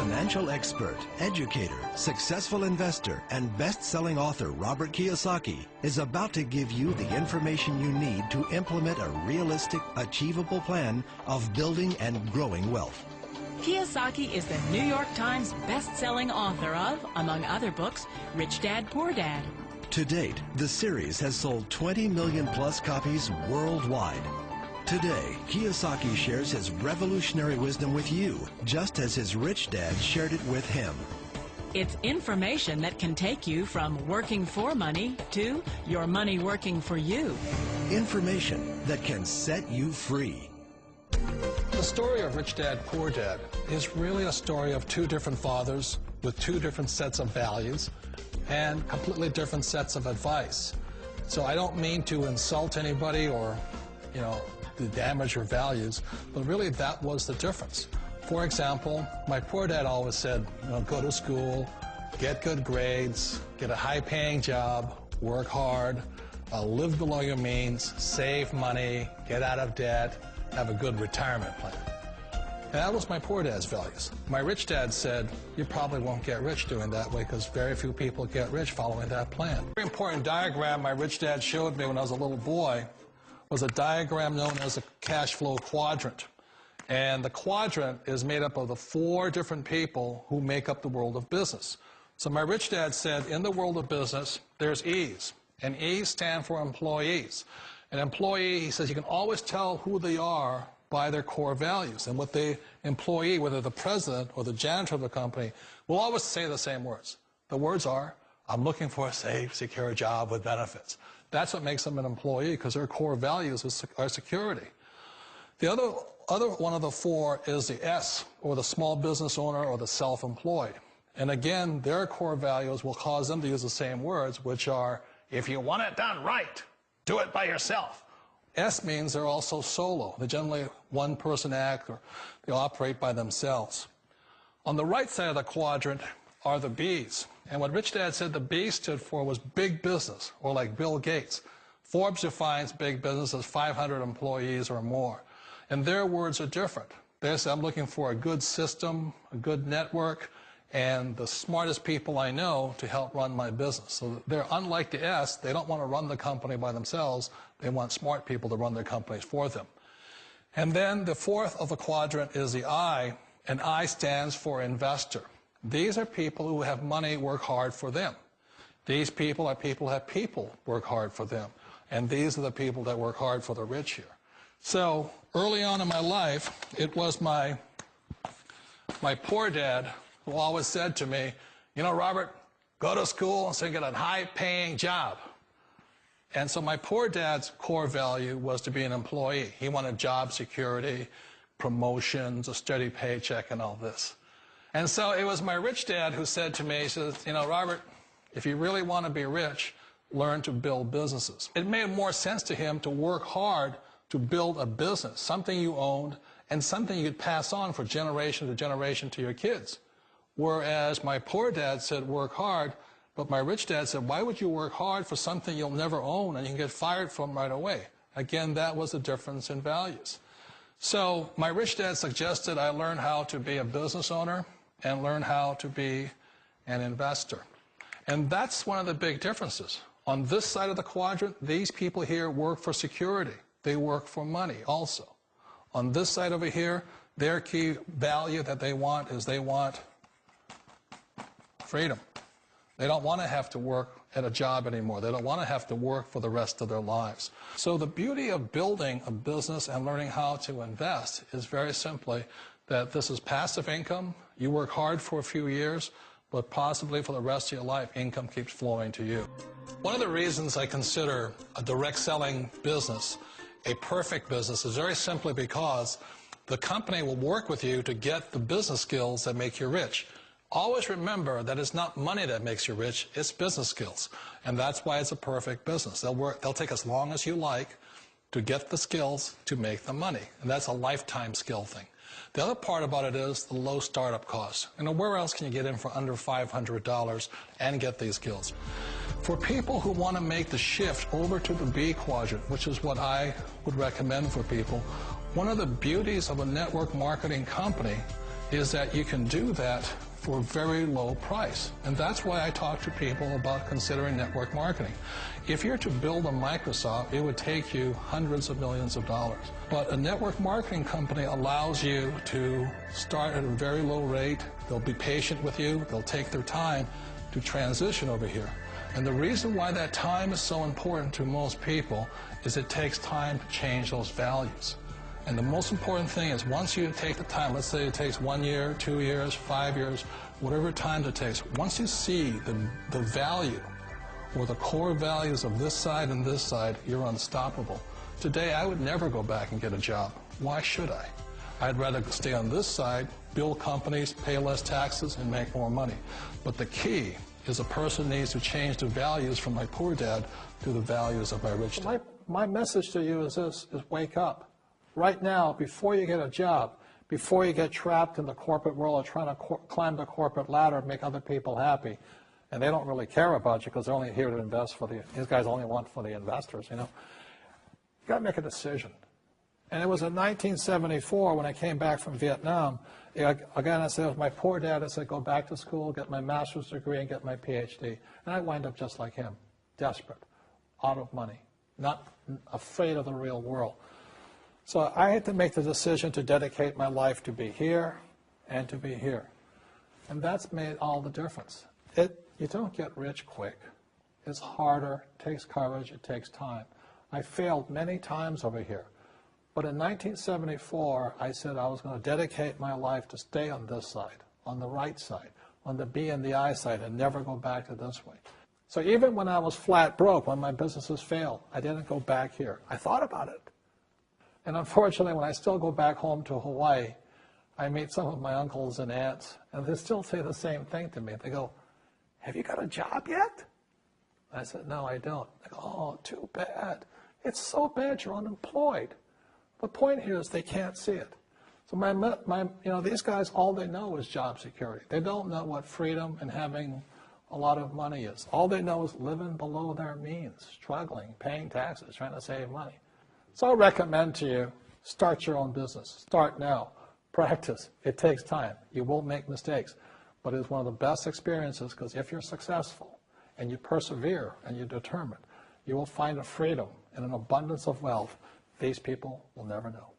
Financial expert, educator, successful investor, and best-selling author Robert Kiyosaki is about to give you the information you need to implement a realistic, achievable plan of building and growing wealth. Kiyosaki is the New York Times best-selling author of, among other books, Rich Dad, Poor Dad. To date, the series has sold 20 million plus copies worldwide. Today, Kiyosaki shares his revolutionary wisdom with you, just as his rich dad shared it with him. It's information that can take you from working for money to your money working for you. Information that can set you free. The story of Rich Dad, Poor Dad is really a story of two different fathers with two different sets of values and completely different sets of advice. So I don't mean to insult anybody or, to damage your values, but really that was the difference. For example, my poor dad always said, go to school, get good grades, get a high-paying job, work hard, live below your means, save money, get out of debt, have a good retirement plan. And that was my poor dad's values. My rich dad said, you probably won't get rich doing that way because very few people get rich following that plan. A very important diagram my rich dad showed me when I was a little boy was a diagram known as a cash flow quadrant. And the quadrant is made up of the four different people who make up the world of business. So my rich dad said, in the world of business, there's E's. And E's stand for employees. An employee, he says, you can always tell who they are by their core values. And what the employee, whether the president or the janitor of the company, will always say the same words. The words are, I'm looking for a safe, secure job with benefits. That's what makes them an employee, because their core values are security. The other one of the four is the S, or the small business owner or the self-employed. And again, their core values will cause them to use the same words, which are, if you want it done right, do it by yourself. S means they're also solo. They're generally one-person act, or they operate by themselves. On the right side of the quadrant are the B's. And what Rich Dad said the B stood for was big business, or like Bill Gates. Forbes defines big business as 500 employees or more. And their words are different. They say, I'm looking for a good system, a good network, and the smartest people I know to help run my business. So they're unlike the S. They don't want to run the company by themselves. They want smart people to run their companies for them. And then the fourth of the quadrant is the I, and I stands for investor. These are people who have money work hard for them. These people are people who have people work hard for them. And these are the people that work hard for the rich here. So early on in my life, it was my poor dad who always said to me, Robert, go to school and so you get a high-paying job. And so my poor dad's core value was to be an employee. He wanted job security, promotions, a steady paycheck, and all this. And so it was my rich dad who said to me, he says, Robert, if you really want to be rich, learn to build businesses. It made more sense to him to work hard to build a business, something you owned, and something you could pass on for generation to generation to your kids. Whereas my poor dad said, work hard, but my rich dad said, why would you work hard for something you'll never own and you can get fired from right away? Again, that was the difference in values. So my rich dad suggested I learn how to be a business owner and learn how to be an investor. And that's one of the big differences. On this side of the quadrant, these people here work for security. They work for money also. On this side over here, their key value that they want is they want freedom. They don't want to have to work at a job anymore. They don't want to have to work for the rest of their lives. So the beauty of building a business and learning how to invest is very simply that this is passive income. You work hard for a few years, but possibly for the rest of your life, income keeps flowing to you. One of the reasons I consider a direct selling business a perfect business is very simply because the company will work with you to get the business skills that make you rich. Always remember that it's not money that makes you rich, it's business skills. And that's why it's a perfect business. They'll take as long as you like to get the skills to make the money. And that's a lifetime skill thing. The other part about it is the low startup costs. Where else can you get in for under $500 and get these skills? For people who want to make the shift over to the B quadrant, which is what I would recommend for people, one of the beauties of a network marketing company is that you can do that for a very low price. And that's why I talk to people about considering network marketing. If you're to build a Microsoft, it would take you hundreds of millions of dollars. But a network marketing company allows you to start at a very low rate. They'll be patient with you. They'll take their time to transition over here. And the reason why that time is so important to most people is it takes time to change those values. And the most important thing is once you take the time, let's say it takes 1 year, 2 years, 5 years, whatever time it takes, once you see the value or the core values of this side and this side, you're unstoppable. Today, I would never go back and get a job. Why should I? I'd rather stay on this side, build companies, pay less taxes, and make more money. But the key is a person needs to change the values from my poor dad to the values of my rich dad. My message to you is this, is wake up. Right now, before you get a job, before you get trapped in the corporate world of trying to climb the corporate ladder and make other people happy, and they don't really care about you because they're only here to invest for these guys only want for the investors, you know. You got to make a decision. And it was in 1974 when I came back from Vietnam. Again, I said, it was my poor dad. I said, go back to school, get my master's degree, and get my PhD. And I wind up just like him, desperate, out of money, not afraid of the real world. So I had to make the decision to dedicate my life to be here and to be here. And that's made all the difference. You don't get rich quick. It's harder, it takes courage, it takes time. I failed many times over here. But in 1974, I said I was going to dedicate my life to stay on this side, on the right side, on the B and the I side, and never go back to this way. So even when I was flat broke, when my businesses failed, I didn't go back here. I thought about it. And unfortunately, when I still go back home to Hawaii, I meet some of my uncles and aunts, and they still say the same thing to me. They go, have you got a job yet? I said, no, I don't. They go, oh, too bad. It's so bad you're unemployed. The point here is they can't see it. So these guys, all they know is job security. They don't know what freedom and having a lot of money is. All they know is living below their means, struggling, paying taxes, trying to save money. So I recommend to you, start your own business. Start now. Practice. It takes time. You will make mistakes. But it's one of the best experiences because if you're successful and you persevere and you're determined, you will find a freedom and an abundance of wealth these people will never know.